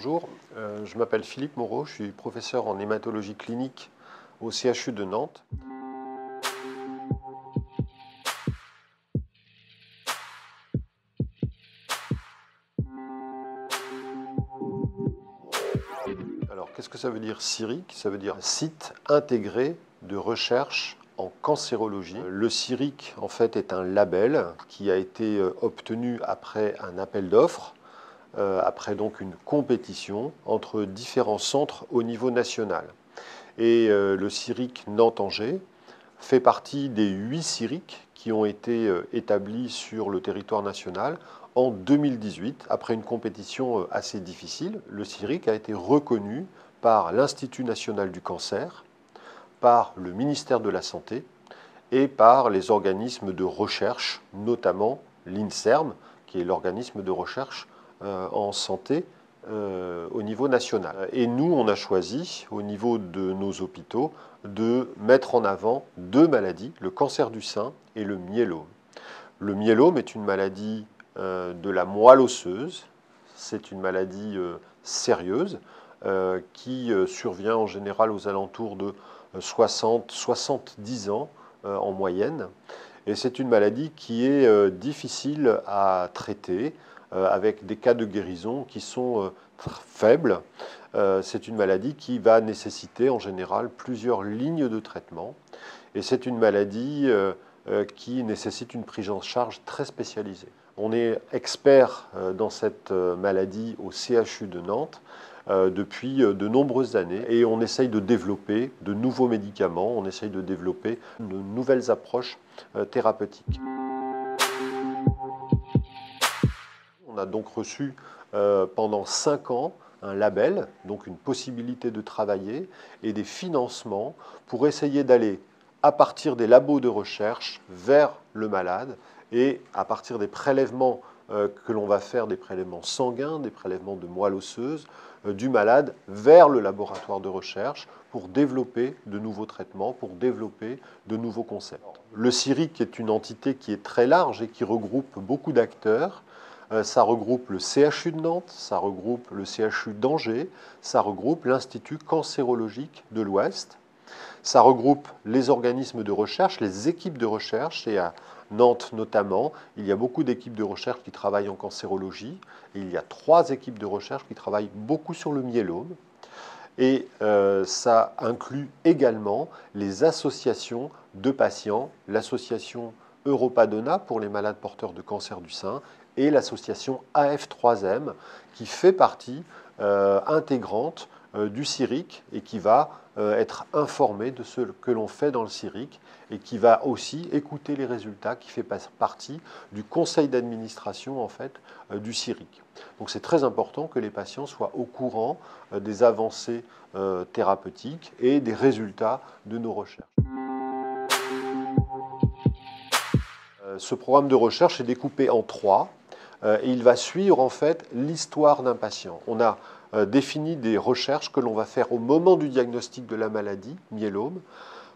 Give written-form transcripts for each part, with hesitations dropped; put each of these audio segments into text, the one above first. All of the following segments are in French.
Bonjour, je m'appelle Philippe Moreau, je suis professeur en hématologie clinique au CHU de Nantes. Alors, qu'est-ce que ça veut dire CIRIC? Ça veut dire Site intégré de recherche en cancérologie. Le CIRIC, en fait, est un label qui a été obtenu après un appel d'offres, après donc une compétition entre différents centres au niveau national. Et le CIRIC Nantes-Angers fait partie des 8 CIRIC qui ont été établis sur le territoire national en 2018. Après une compétition assez difficile, le CIRIC a été reconnu par l'Institut national du cancer, par le ministère de la Santé et par les organismes de recherche, notamment l'INSERM, qui est l'organisme de recherche en santé au niveau national. Et nous, on a choisi, au niveau de nos hôpitaux, de mettre en avant deux maladies, le cancer du sein et le myélome. Le myélome est une maladie de la moelle osseuse. C'est une maladie sérieuse qui survient en général aux alentours de 60-70 ans en moyenne. Et c'est une maladie qui est difficile à traiter avec des cas de guérison qui sont faibles. C'est une maladie qui va nécessiter en général plusieurs lignes de traitement. Et c'est une maladie qui nécessite une prise en charge très spécialisée. On est expert dans cette maladie au CHU de Nantes depuis de nombreuses années et on essaye de développer de nouveaux médicaments, on essaye de développer de nouvelles approches thérapeutiques. On a donc reçu pendant 5 ans un label, donc une possibilité de travailler et des financements pour essayer d'aller à partir des labos de recherche vers le malade et à partir des prélèvements que l'on va faire, des prélèvements sanguins, des prélèvements de moelle osseuse, du malade vers le laboratoire de recherche pour développer de nouveaux traitements, pour développer de nouveaux concepts. Le CIRIC est une entité qui est très large et qui regroupe beaucoup d'acteurs. Ça regroupe le CHU de Nantes, ça regroupe le CHU d'Angers, ça regroupe l'Institut cancérologique de l'Ouest, ça regroupe les organismes de recherche, les équipes de recherche, et à Nantes notamment, il y a beaucoup d'équipes de recherche qui travaillent en cancérologie, et il y a 3 équipes de recherche qui travaillent beaucoup sur le myélome. Et ça inclut également les associations de patients, l'association Europadonna pour les malades porteurs de cancer du sein et l'association AF3M qui fait partie intégrante du CIRIC et qui va être informée de ce que l'on fait dans le CIRIC et qui va aussi écouter les résultats, qui fait partie du conseil d'administration en fait du CIRIC. Donc c'est très important que les patients soient au courant des avancées thérapeutiques et des résultats de nos recherches. Ce programme de recherche est découpé en 3 et il va suivre en fait l'histoire d'un patient. On a défini des recherches que l'on va faire au moment du diagnostic de la maladie, myélome.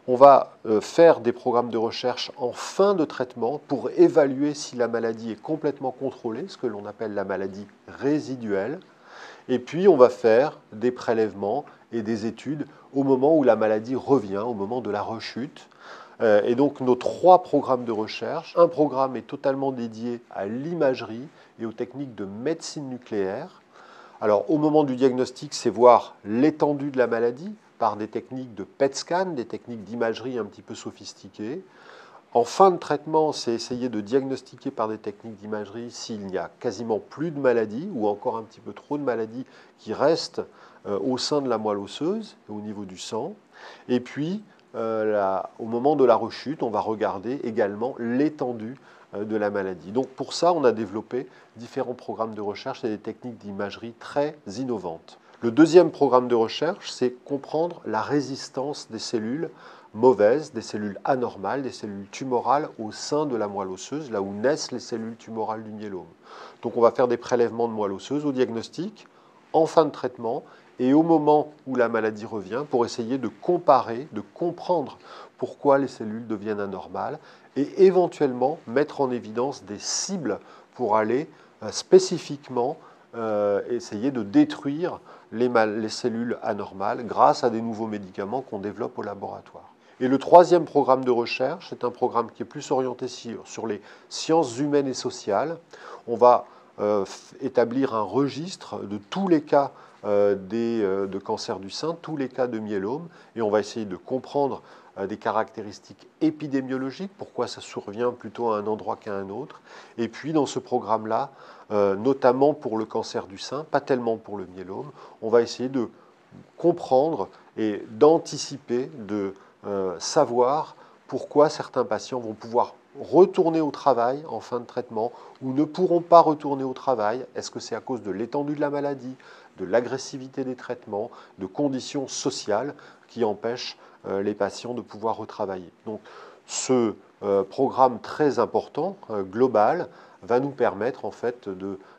On va faire des programmes de recherche en fin de traitement pour évaluer si la maladie est complètement contrôlée, ce que l'on appelle la maladie résiduelle. Et puis on va faire des prélèvements et des études au moment où la maladie revient, au moment de la rechute. Et donc nos 3 programmes de recherche, un programme est totalement dédié à l'imagerie et aux techniques de médecine nucléaire. Alors au moment du diagnostic, c'est voir l'étendue de la maladie par des techniques de PET scan, des techniques d'imagerie un petit peu sophistiquées. En fin de traitement, c'est essayer de diagnostiquer par des techniques d'imagerie s'il n'y a quasiment plus de maladies ou encore un petit peu trop de maladies qui restent au sein de la moelle osseuse, au niveau du sang. Et puis, au moment de la rechute, on va regarder également l'étendue de la maladie. Donc pour ça, on a développé différents programmes de recherche et des techniques d'imagerie très innovantes. Le deuxième programme de recherche, c'est comprendre la résistance des cellules mauvaises, des cellules anormales, des cellules tumorales au sein de la moelle osseuse, là où naissent les cellules tumorales du myélome. Donc on va faire des prélèvements de moelle osseuse au diagnostic, en fin de traitement et au moment où la maladie revient pour essayer de comparer, de comprendre pourquoi les cellules deviennent anormales et éventuellement mettre en évidence des cibles pour aller spécifiquement essayer de détruire les cellules anormales grâce à des nouveaux médicaments qu'on développe au laboratoire. Et le troisième programme de recherche est un programme qui est plus orienté sur les sciences humaines et sociales. On va établir un registre de tous les cas de cancer du sein, tous les cas de myélome, et on va essayer de comprendre des caractéristiques épidémiologiques, pourquoi ça survient plutôt à un endroit qu'à un autre. Et puis dans ce programme-là, notamment pour le cancer du sein, pas tellement pour le myélome, on va essayer de comprendre et d'anticiper, de savoir pourquoi certains patients vont pouvoir retourner au travail en fin de traitement ou ne pourront pas retourner au travail. Est-ce que c'est à cause de l'étendue de la maladie, de l'agressivité des traitements, de conditions sociales qui empêchent les patients de pouvoir retravailler? Donc ce programme très important, global, va nous permettre en fait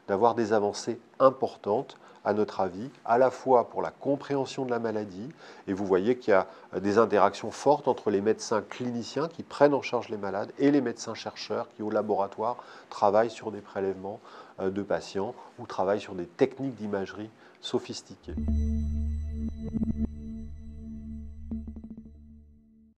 d'avoir des avancées importantes à notre avis, à la fois pour la compréhension de la maladie, et vous voyez qu'il y a des interactions fortes entre les médecins cliniciens qui prennent en charge les malades et les médecins chercheurs qui, au laboratoire, travaillent sur des prélèvements de patients ou travaillent sur des techniques d'imagerie sophistiquées.